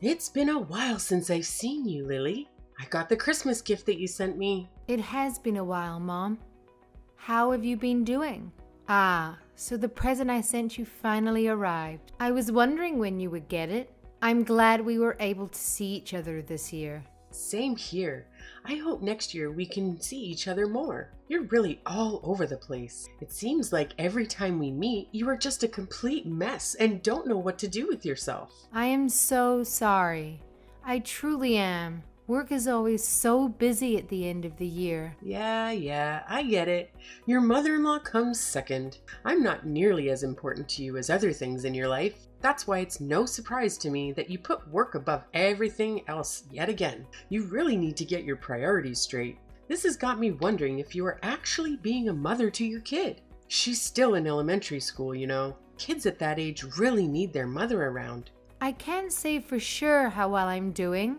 It's been a while since I've seen you, Lily. I got the Christmas gift that you sent me. It has been a while, Mom. How have you been doing? Ah, so the present I sent you finally arrived. I was wondering when you would get it. I'm glad we were able to see each other this year. Same here. I hope next year we can see each other more. You're really all over the place. It seems like every time we meet, you are just a complete mess and don't know what to do with yourself. I am so sorry. I truly am. Work is always so busy at the end of the year. Yeah, I get it. Your mother-in-law comes second. I'm not nearly as important to you as other things in your life. That's why it's no surprise to me that you put work above everything else yet again. You really need to get your priorities straight. This has got me wondering if you are actually being a mother to your kid. She's still in elementary school, you know. Kids at that age really need their mother around. I can't say for sure how well I'm doing,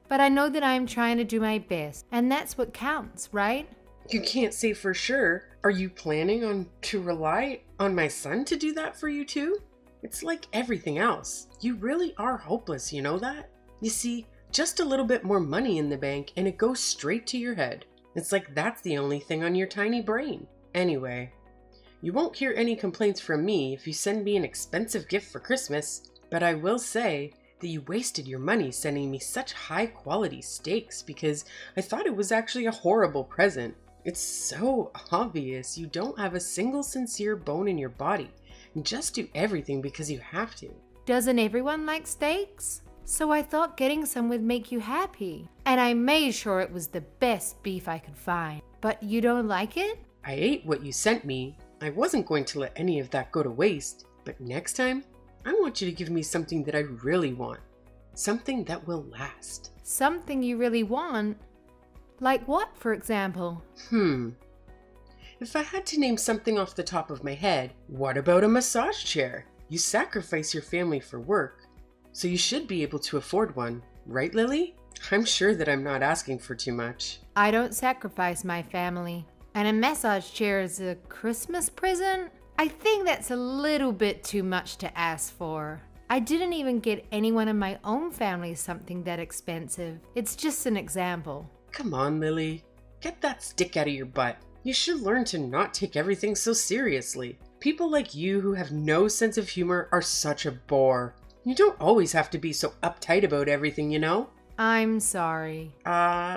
but I know that I'm trying to do my best, and that's what counts, right? You can't say for sure. Are you planning to rely on my son to do that for you too? It's like everything else. You really are hopeless, you know that? You see, just a little bit more money in the bank and it goes straight to your head. It's like that's the only thing on your tiny brain. Anyway, you won't hear any complaints from me if you send me an expensive gift for Christmas, but I will say that you wasted your money sending me such high quality steaks because I thought it was actually a horrible present. It's so obvious you don't have a single sincere bone in your body and just do everything because you have to. Doesn't everyone like steaks? So I thought getting some would make you happy. And I made sure it was the best beef I could find. But you don't like it? I ate what you sent me. I wasn't going to let any of that go to waste. But next time, I want you to give me something that I really want. Something that will last. Something you really want? Like what, for example? If I had to name something off the top of my head, what about a massage chair? You sacrifice your family for work, so you should be able to afford one, right, Lily? I'm sure that I'm not asking for too much. I don't sacrifice my family. And a massage chair is a Christmas present? I think that's a little bit too much to ask for. I didn't even get anyone in my own family something that expensive. It's just an example. Come on, Lily. Get that stick out of your butt. You should learn to not take everything so seriously. People like you who have no sense of humor are such a bore. You don't always have to be so uptight about everything, you know? I'm sorry.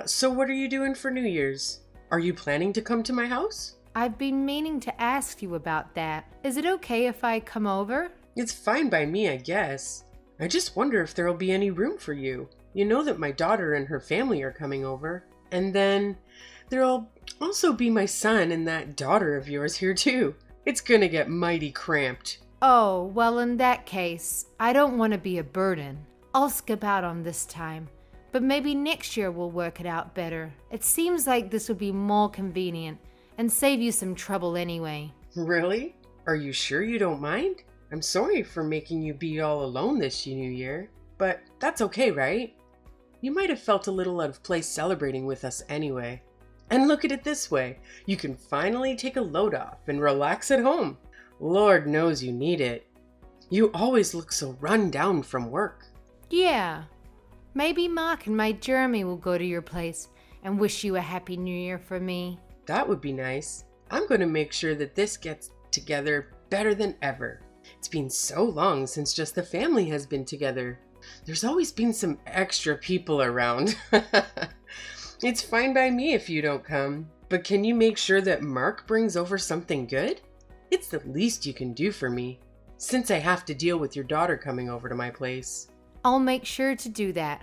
So what are you doing for New Year's? Are you planning to come to my house? I've been meaning to ask you about that. Is it okay if I come over? It's fine by me, I guess. I just wonder if there'll be any room for you. You know that my daughter and her family are coming over. And then there'll also be my son and that daughter of yours here too. It's gonna get mighty cramped. Oh, well in that case, I don't want to be a burden. I'll skip out on this time, but maybe next year we'll work it out better. It seems like this would be more convenient and save you some trouble anyway. Really? Are you sure you don't mind? I'm sorry for making you be all alone this New Year, but that's okay, right? You might have felt a little out of place celebrating with us anyway. And look at it this way, you can finally take a load off and relax at home. Lord knows you need it. You always look so run down from work. Yeah, maybe Mark and my Jeremy will go to your place and wish you a happy new year for me. That would be nice. I'm going to make sure that this gets together better than ever. It's been so long since just the family has been together. There's always been some extra people around. It's fine by me if you don't come, but can you make sure that Mark brings over something good? It's the least you can do for me, since I have to deal with your daughter coming over to my place. I'll make sure to do that.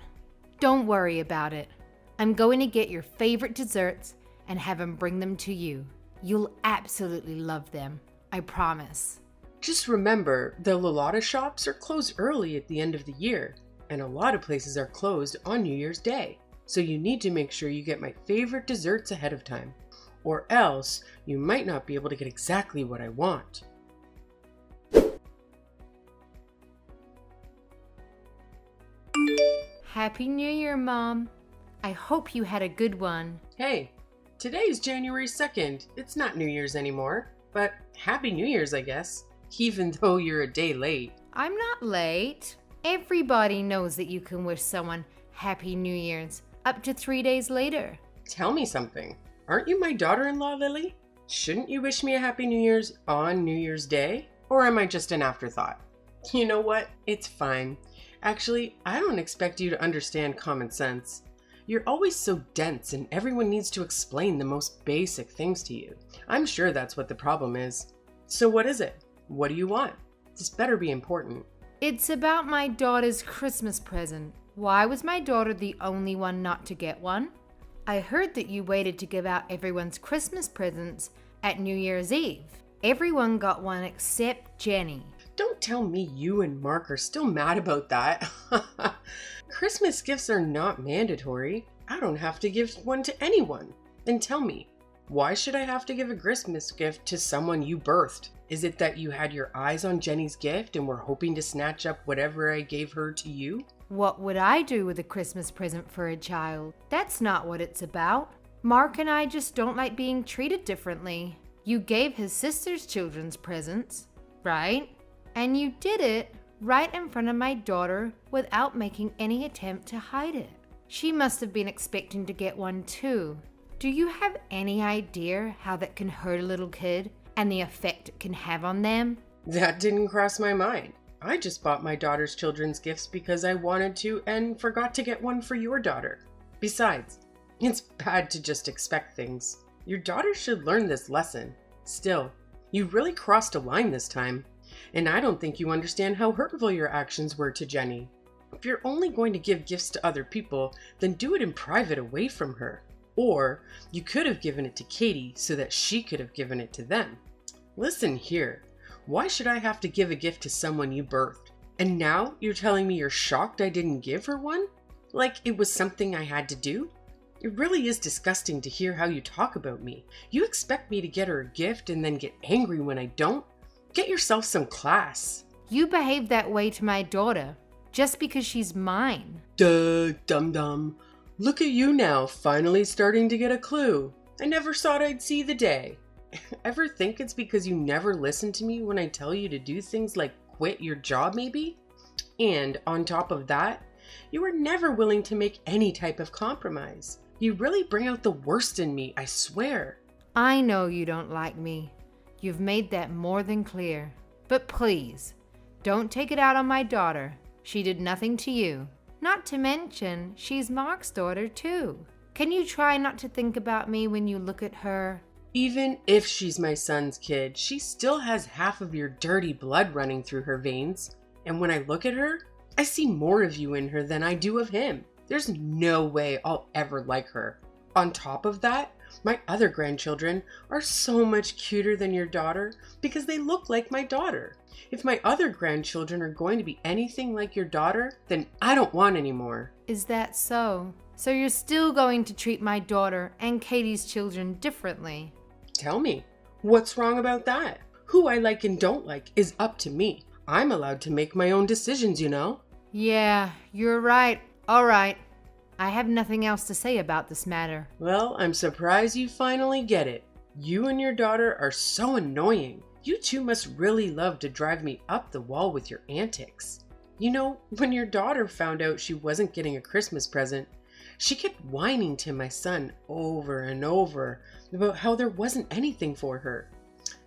Don't worry about it. I'm going to get your favorite desserts and have him bring them to you. You'll absolutely love them, I promise. Just remember, the Lolata shops are closed early at the end of the year, and a lot of places are closed on New Year's Day. So you need to make sure you get my favorite desserts ahead of time, or else you might not be able to get exactly what I want. Happy New Year, Mom. I hope you had a good one. Hey, today's January 2nd. It's not New Year's anymore, but Happy New Year's, I guess, even though you're a day late. I'm not late. Everybody knows that you can wish someone Happy New Year's up to 3 days later. Tell me something. Aren't you my daughter-in-law, Lily? Shouldn't you wish me a Happy New Year's on New Year's Day? Or am I just an afterthought? You know what? It's fine. Actually, I don't expect you to understand common sense. You're always so dense and everyone needs to explain the most basic things to you. I'm sure that's what the problem is. So what is it? What do you want? This better be important. It's about my daughter's Christmas present. Why was my daughter the only one not to get one? I heard that you waited to give out everyone's Christmas presents at New Year's Eve. Everyone got one except Jenny. Don't tell me you and Mark are still mad about that. Christmas gifts are not mandatory. I don't have to give one to anyone. And tell me, why should I have to give a Christmas gift to someone you birthed? Is it that you had your eyes on Jenny's gift and were hoping to snatch up whatever I gave her to you? What would I do with a Christmas present for a child? That's not what it's about. Mark and I just don't like being treated differently. You gave his sister's children's presents, right? And you did it right in front of my daughter without making any attempt to hide it. She must have been expecting to get one too. Do you have any idea how that can hurt a little kid and the effect it can have on them? That didn't cross my mind. I just bought my daughter's children's gifts because I wanted to and forgot to get one for your daughter. Besides, it's bad to just expect things. Your daughter should learn this lesson. Still, you really crossed a line this time. And I don't think you understand how hurtful your actions were to Jenny. If you're only going to give gifts to other people, then do it in private away from her. Or you could have given it to Katie so that she could have given it to them. Listen here, why should I have to give a gift to someone you birthed? And now you're telling me you're shocked I didn't give her one? Like it was something I had to do? It really is disgusting to hear how you talk about me. You expect me to get her a gift and then get angry when I don't? Get yourself some class. You behave that way to my daughter just because she's mine. Duh, dum-dum. Look at you now, finally starting to get a clue. I never thought I'd see the day. Ever think it's because you never listen to me when I tell you to do things like quit your job maybe? And on top of that, you are never willing to make any type of compromise. You really bring out the worst in me, I swear. I know you don't like me. You've made that more than clear. But please, don't take it out on my daughter. She did nothing to you. Not to mention, she's Mark's daughter too. Can you try not to think about me when you look at her? Even if she's my son's kid, she still has half of your dirty blood running through her veins. And when I look at her, I see more of you in her than I do of him. There's no way I'll ever like her. On top of that, my other grandchildren are so much cuter than your daughter because they look like my daughter. If my other grandchildren are going to be anything like your daughter, then I don't want any more. Is that so? So you're still going to treat my daughter and Katie's children differently? Tell me, what's wrong about that? Who I like and don't like is up to me. I'm allowed to make my own decisions, you know? Yeah, you're right. All right. I have nothing else to say about this matter. Well, I'm surprised you finally get it. You and your daughter are so annoying. You two must really love to drive me up the wall with your antics. You know, when your daughter found out she wasn't getting a Christmas present, she kept whining to my son over and over about how there wasn't anything for her.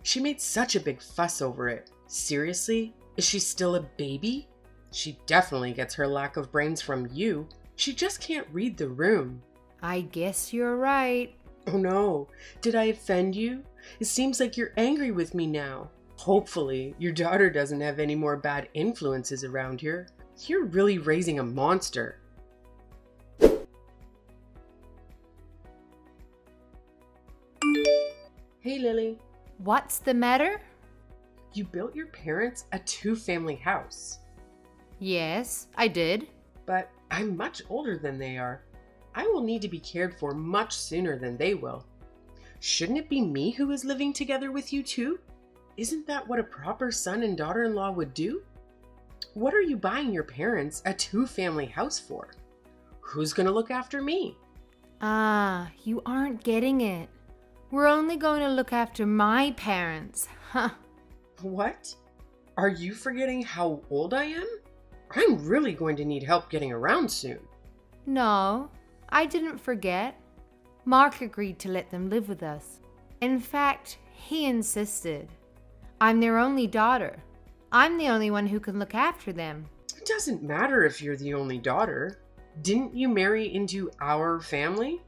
She made such a big fuss over it. Seriously? Is she still a baby? She definitely gets her lack of brains from you. She just can't read the room. I guess you're right. Oh no, did I offend you? It seems like you're angry with me now. Hopefully, your daughter doesn't have any more bad influences around here. You're really raising a monster. Hey Lily. What's the matter? You built your parents a 2-family house. Yes, I did. But I'm much older than they are. I will need to be cared for much sooner than they will. Shouldn't it be me who is living together with you too? Isn't that what a proper son and daughter-in-law would do? What are you buying your parents a 2-family house for? Who's gonna look after me? Ah, you aren't getting it. We're only going to look after my parents. Huh. What? Are you forgetting how old I am? I'm really going to need help getting around soon. No, I didn't forget. Mark agreed to let them live with us. In fact, he insisted. I'm their only daughter. I'm the only one who can look after them. It doesn't matter if you're the only daughter. Didn't you marry into our family?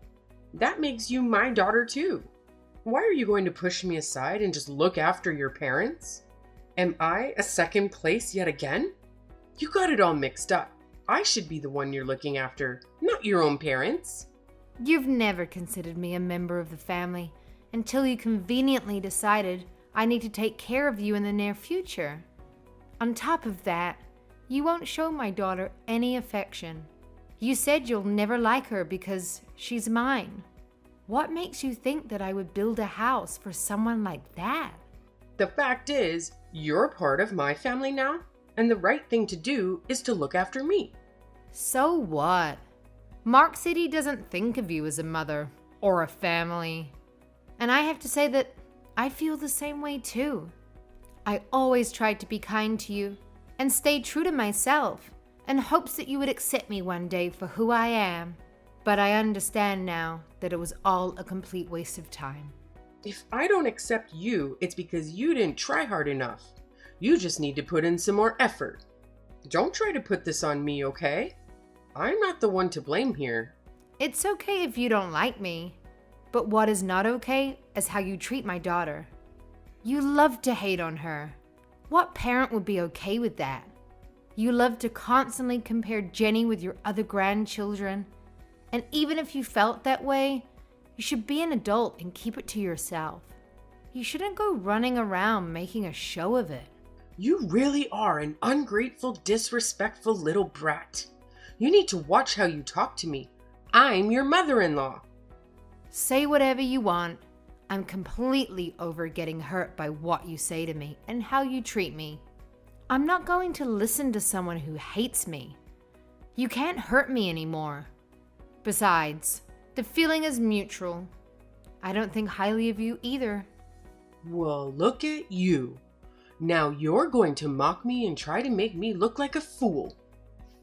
That makes you my daughter too. Why are you going to push me aside and just look after your parents? Am I a second place yet again? You got it all mixed up. I should be the one you're looking after, not your own parents. You've never considered me a member of the family until you conveniently decided I need to take care of you in the near future. On top of that, you won't show my daughter any affection. You said you'll never like her because she's mine. What makes you think that I would build a house for someone like that? The fact is, you're part of my family now, and the right thing to do is to look after me. So what? Mark said he doesn't think of you as a mother or a family. And I have to say that I feel the same way too. I always tried to be kind to you and stay true to myself in hopes that you would accept me one day for who I am. But I understand now that it was all a complete waste of time. If I don't accept you, it's because you didn't try hard enough. You just need to put in some more effort. Don't try to put this on me, okay? I'm not the one to blame here. It's okay if you don't like me, but what is not okay is how you treat my daughter. You love to hate on her. What parent would be okay with that? You love to constantly compare Jenny with your other grandchildren. And even if you felt that way, you should be an adult and keep it to yourself. You shouldn't go running around making a show of it. You really are an ungrateful, disrespectful little brat. You need to watch how you talk to me. I'm your mother-in-law. Say whatever you want. I'm completely over getting hurt by what you say to me and how you treat me. I'm not going to listen to someone who hates me. You can't hurt me anymore. Besides, the feeling is mutual. I don't think highly of you either. Well, look at you. Now you're going to mock me and try to make me look like a fool.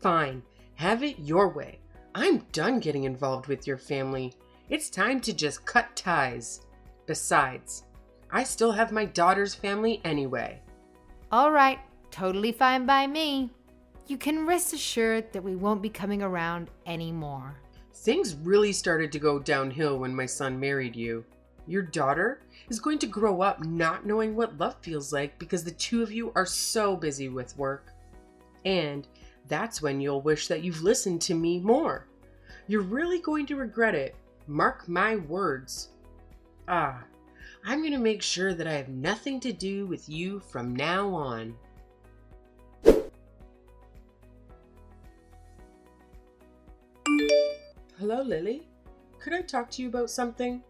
Fine, have it your way. I'm done getting involved with your family. It's time to just cut ties. Besides, I still have my daughter's family anyway. All right, totally fine by me. You can rest assured that we won't be coming around anymore. Things really started to go downhill when my son married you. Your daughter is going to grow up not knowing what love feels like because the two of you are so busy with work. And that's when you'll wish that you've listened to me more. You're really going to regret it. Mark my words. I'm going to make sure that I have nothing to do with you from now on. Hello, Lily. Could I talk to you about something?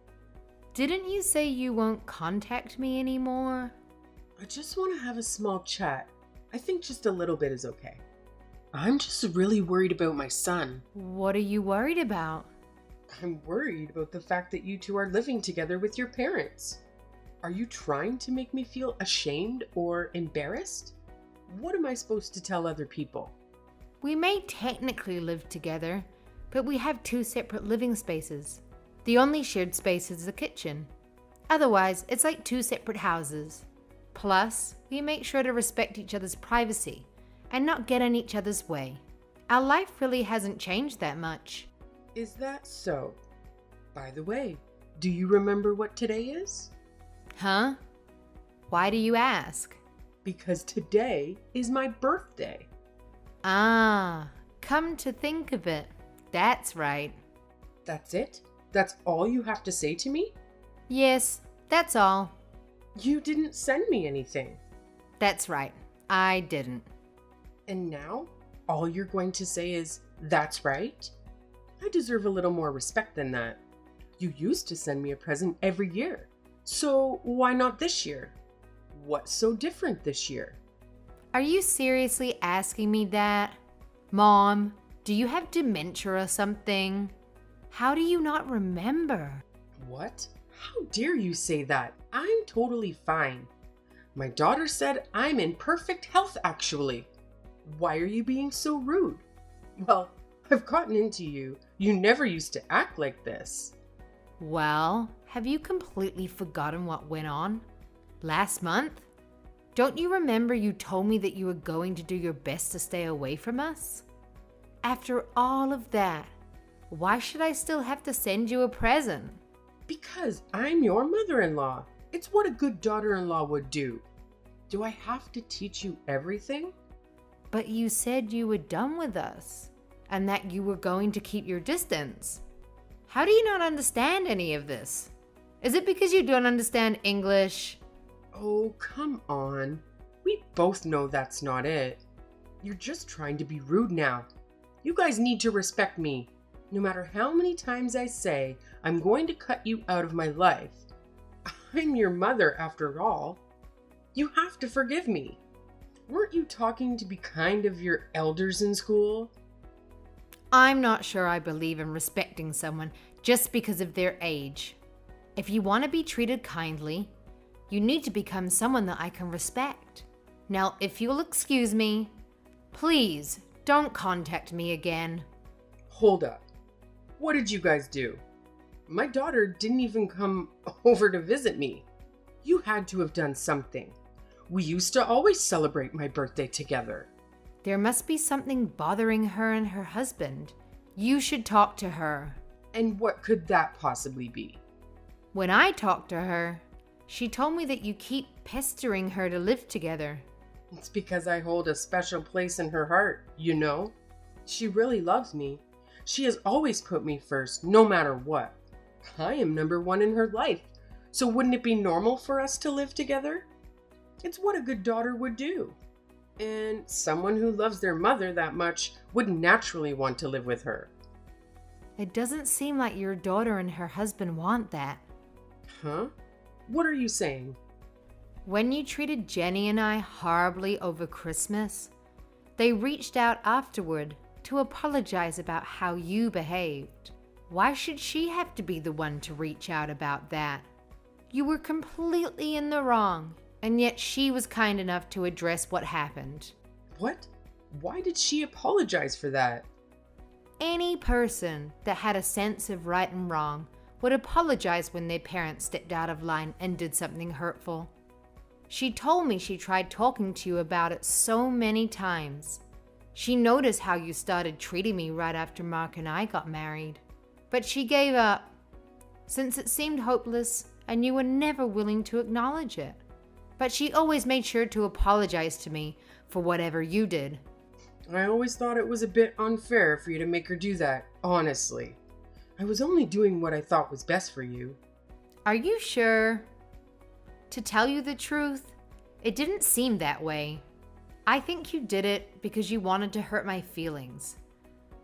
Didn't you say you won't contact me anymore? I just want to have a small chat. I think just a little bit is okay. I'm just really worried about my son. What are you worried about? I'm worried about the fact that you two are living together with your parents. Are you trying to make me feel ashamed or embarrassed? What am I supposed to tell other people? We may technically live together, but we have two separate living spaces. The only shared space is the kitchen. Otherwise, it's like two separate houses. Plus, we make sure to respect each other's privacy and not get in each other's way. Our life really hasn't changed that much. Is that so? By the way, do you remember what today is? Huh? Why do you ask? Because today is my birthday. Ah, come to think of it, that's right. That's it? That's all you have to say to me? Yes, that's all. You didn't send me anything. That's right, I didn't. And now, all you're going to say is, that's right? I deserve a little more respect than that. You used to send me a present every year. So why not this year? What's so different this year? Are you seriously asking me that? Mom, do you have dementia or something? How do you not remember? What? How dare you say that? I'm totally fine. My daughter said I'm in perfect health, actually. Why are you being so rude? Well, I've gotten into you. You never used to act like this. Well, have you completely forgotten what went on last month? Don't you remember you told me that you were going to do your best to stay away from us? After all of that, why should I still have to send you a present? Because I'm your mother-in-law. It's what a good daughter-in-law would do. Do I have to teach you everything? But you said you were done with us and that you were going to keep your distance. How do you not understand any of this? Is it because you don't understand English? Oh, come on. We both know that's not it. You're just trying to be rude now. You guys need to respect me. No matter how many times I say I'm going to cut you out of my life. I'm your mother after all. You have to forgive me. Weren't you talking to be kind of your elders in school? I'm not sure I believe in respecting someone just because of their age. If you want to be treated kindly, you need to become someone that I can respect. Now, if you'll excuse me, please don't contact me again. Hold up. What did you guys do? My daughter didn't even come over to visit me. You had to have done something. We used to always celebrate my birthday together. There must be something bothering her and her husband. You should talk to her. And what could that possibly be? When I talked to her, she told me that you keep pestering her to live together. It's because I hold a special place in her heart, you know? She really loves me. She has always put me first, no matter what. I am number one in her life, so wouldn't it be normal for us to live together? It's what a good daughter would do. And someone who loves their mother that much would naturally want to live with her. It doesn't seem like your daughter and her husband want that. Huh? What are you saying? When you treated Jenny and I horribly over Christmas, they reached out afterward to apologize about how you behaved. Why should she have to be the one to reach out about that? You were completely in the wrong, and yet she was kind enough to address what happened. What? Why did she apologize for that? Any person that had a sense of right and wrong would apologize when their parents stepped out of line and did something hurtful. She told me she tried talking to you about it so many times. She noticed how you started treating me right after Mark and I got married. But she gave up, since it seemed hopeless and you were never willing to acknowledge it. But she always made sure to apologize to me for whatever you did. I always thought it was a bit unfair for you to make her do that, honestly. I was only doing what I thought was best for you. Are you sure? To tell you the truth, it didn't seem that way. I think you did it because you wanted to hurt my feelings,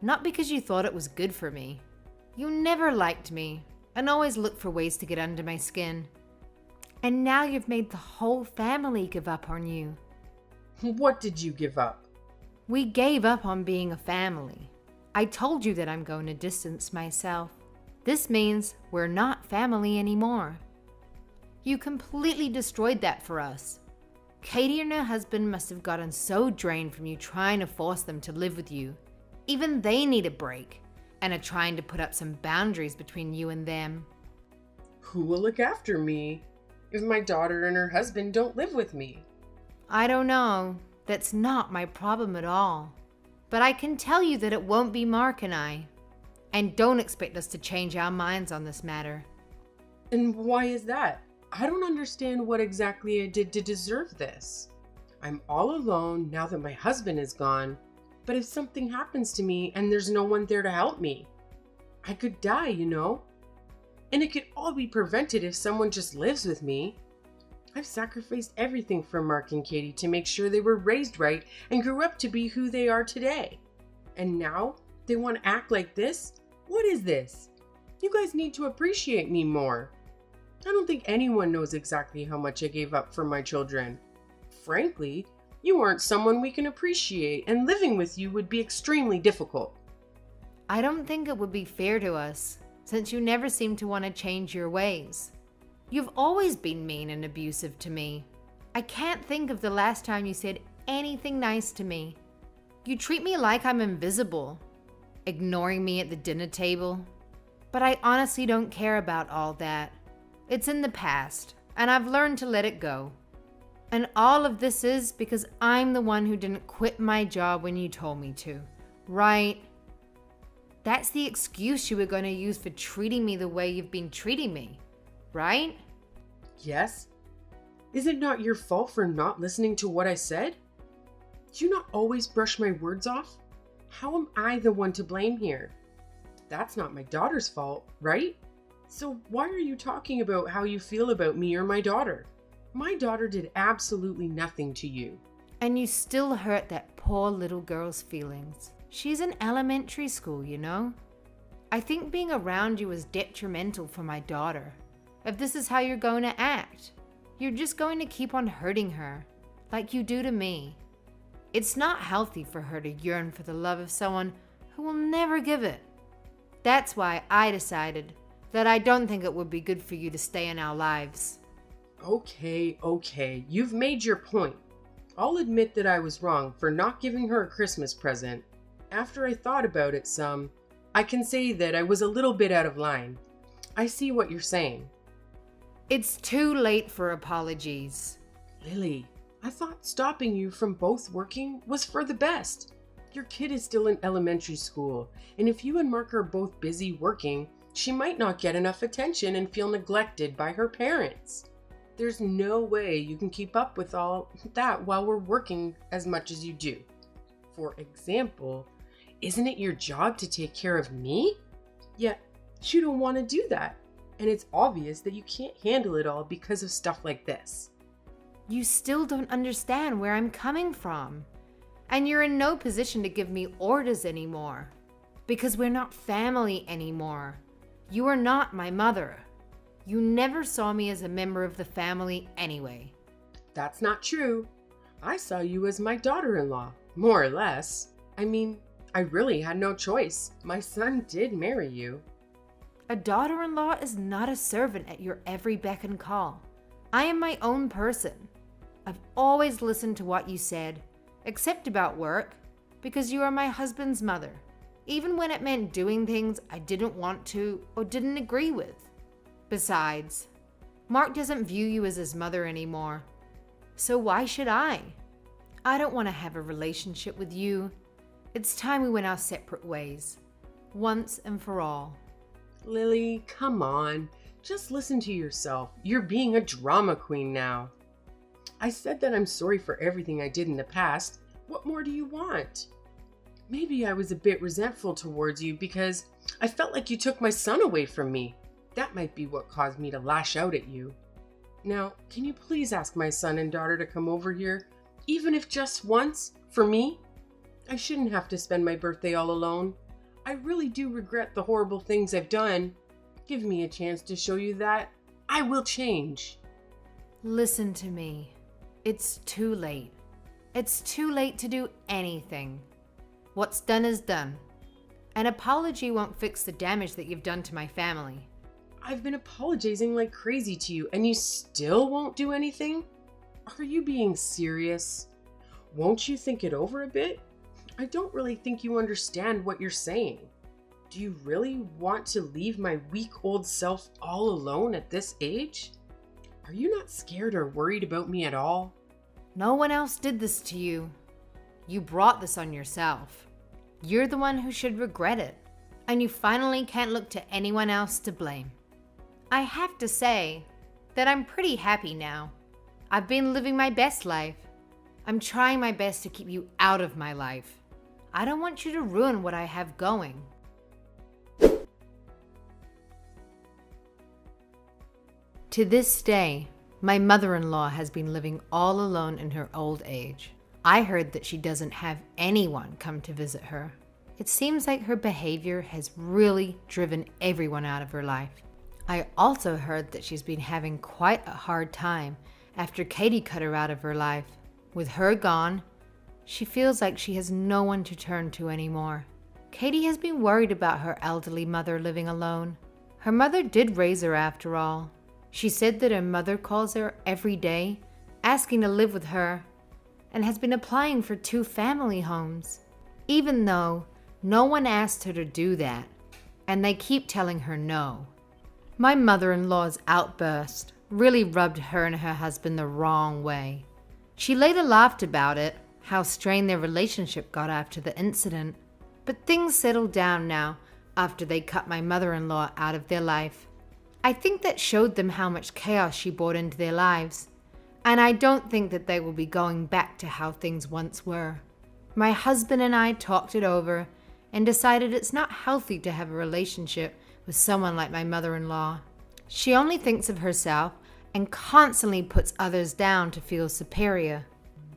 not because you thought it was good for me. You never liked me and always looked for ways to get under my skin. And now you've made the whole family give up on you. What did you give up? We gave up on being a family. I told you that I'm going to distance myself. This means we're not family anymore. You completely destroyed that for us. Katie and her husband must have gotten so drained from you trying to force them to live with you. Even they need a break and are trying to put up some boundaries between you and them. Who will look after me if my daughter and her husband don't live with me? I don't know. That's not my problem at all. But I can tell you that it won't be Mark and I. And don't expect us to change our minds on this matter. And why is that? I don't understand what exactly I did to deserve this. I'm all alone now that my husband is gone. But if something happens to me and there's no one there to help me, I could die, you know? And it could all be prevented if someone just lives with me. I've sacrificed everything for Mark and Katie to make sure they were raised right and grew up to be who they are today. And now they want to act like this? What is this? You guys need to appreciate me more. I don't think anyone knows exactly how much I gave up for my children. Frankly, you aren't someone we can appreciate, and living with you would be extremely difficult. I don't think it would be fair to us, since you never seem to want to change your ways. You've always been mean and abusive to me. I can't think of the last time you said anything nice to me. You treat me like I'm invisible, ignoring me at the dinner table. But I honestly don't care about all that. It's in the past, and I've learned to let it go. And all of this is because I'm the one who didn't quit my job when you told me to, right? That's the excuse you were going to use for treating me the way you've been treating me, right? Yes? Is it not your fault for not listening to what I said? Do you not always brush my words off? How am I the one to blame here? That's not my daughter's fault, right? So why are you talking about how you feel about me or my daughter? My daughter did absolutely nothing to you. And you still hurt that poor little girl's feelings. She's in elementary school, you know? I think being around you is detrimental for my daughter. If this is how you're going to act, you're just going to keep on hurting her, like you do to me. It's not healthy for her to yearn for the love of someone who will never give it. That's why I decided that I don't think it would be good for you to stay in our lives. Okay, you've made your point. I'll admit that I was wrong for not giving her a Christmas present. After I thought about it some, I can say that I was a little bit out of line. I see what you're saying. It's too late for apologies. Lily, I thought stopping you from both working was for the best. Your kid is still in elementary school, and if you and Mark are both busy working, she might not get enough attention and feel neglected by her parents. There's no way you can keep up with all that while we're working as much as you do. For example, isn't it your job to take care of me? Yet, you don't want to do that, and it's obvious that you can't handle it all because of stuff like this. You still don't understand where I'm coming from. And you're in no position to give me orders anymore. Because we're not family anymore. You are not my mother. You never saw me as a member of the family anyway. That's not true. I saw you as my daughter-in-law, more or less. I mean, I really had no choice. My son did marry you. A daughter-in-law is not a servant at your every beck and call. I am my own person. I've always listened to what you said, except about work, because you are my husband's mother, even when it meant doing things I didn't want to or didn't agree with. Besides, Mark doesn't view you as his mother anymore. So why should I? I don't want to have a relationship with you. It's time we went our separate ways, once and for all. Lily, come on. Just listen to yourself. You're being a drama queen now. I said that I'm sorry for everything I did in the past. What more do you want? Maybe I was a bit resentful towards you because I felt like you took my son away from me. That might be what caused me to lash out at you. Now, can you please ask my son and daughter to come over here, even if just once, for me? I shouldn't have to spend my birthday all alone. I really do regret the horrible things I've done. Give me a chance to show you that I will change. Listen to me. It's too late. It's too late to do anything. What's done is done. An apology won't fix the damage that you've done to my family. I've been apologizing like crazy to you, and you still won't do anything? Are you being serious? Won't you think it over a bit? I don't really think you understand what you're saying. Do you really want to leave my weak old self all alone at this age? Are you not scared or worried about me at all? No one else did this to you. You brought this on yourself. You're the one who should regret it, and you finally can't look to anyone else to blame. I have to say that I'm pretty happy now. I've been living my best life. I'm trying my best to keep you out of my life. I don't want you to ruin what I have going. To this day, my mother-in-law has been living all alone in her old age. I heard that she doesn't have anyone come to visit her. It seems like her behavior has really driven everyone out of her life. I also heard that she's been having quite a hard time after Katie cut her out of her life. With her gone, she feels like she has no one to turn to anymore. Katie has been worried about her elderly mother living alone. Her mother did raise her after all. She said that her mother calls her every day, asking to live with her, and has been applying for 2 family homes. even though no one asked her to do that, and they keep telling her no. My mother-in-law's outburst really rubbed her and her husband the wrong way. She later laughed about it, how strained their relationship got after the incident, but things settled down now after they cut my mother-in-law out of their life. I think that showed them how much chaos she brought into their lives, and I don't think that they will be going back to how things once were. My husband and I talked it over and decided it's not healthy to have a relationship with someone like my mother-in-law. She only thinks of herself and constantly puts others down to feel superior.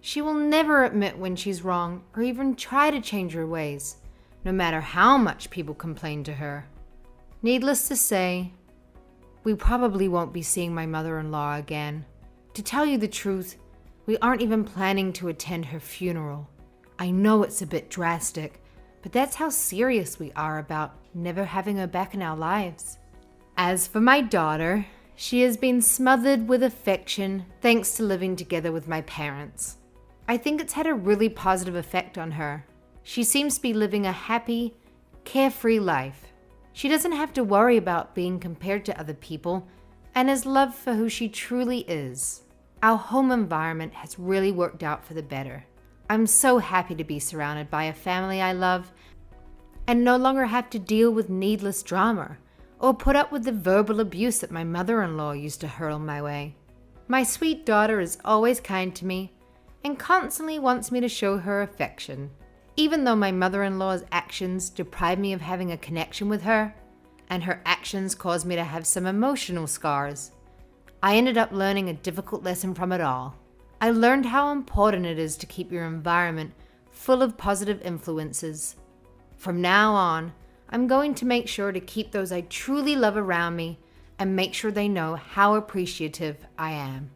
She will never admit when she's wrong or even try to change her ways, no matter how much people complain to her. Needless to say, we probably won't be seeing my mother-in-law again. To tell you the truth, we aren't even planning to attend her funeral. I know it's a bit drastic, but that's how serious we are about never having her back in our lives. As for my daughter, she has been smothered with affection thanks to living together with my parents. I think it's had a really positive effect on her. She seems to be living a happy, carefree life. She doesn't have to worry about being compared to other people and is loved for who she truly is. Our home environment has really worked out for the better. I'm so happy to be surrounded by a family I love and no longer have to deal with needless drama or put up with the verbal abuse that my mother-in-law used to hurl my way. My sweet daughter is always kind to me and constantly wants me to show her affection. Even though my mother-in-law's actions deprive me of having a connection with her, and her actions cause me to have some emotional scars, I ended up learning a difficult lesson from it all. I learned how important it is to keep your environment full of positive influences. From now on, I'm going to make sure to keep those I truly love around me and make sure they know how appreciative I am.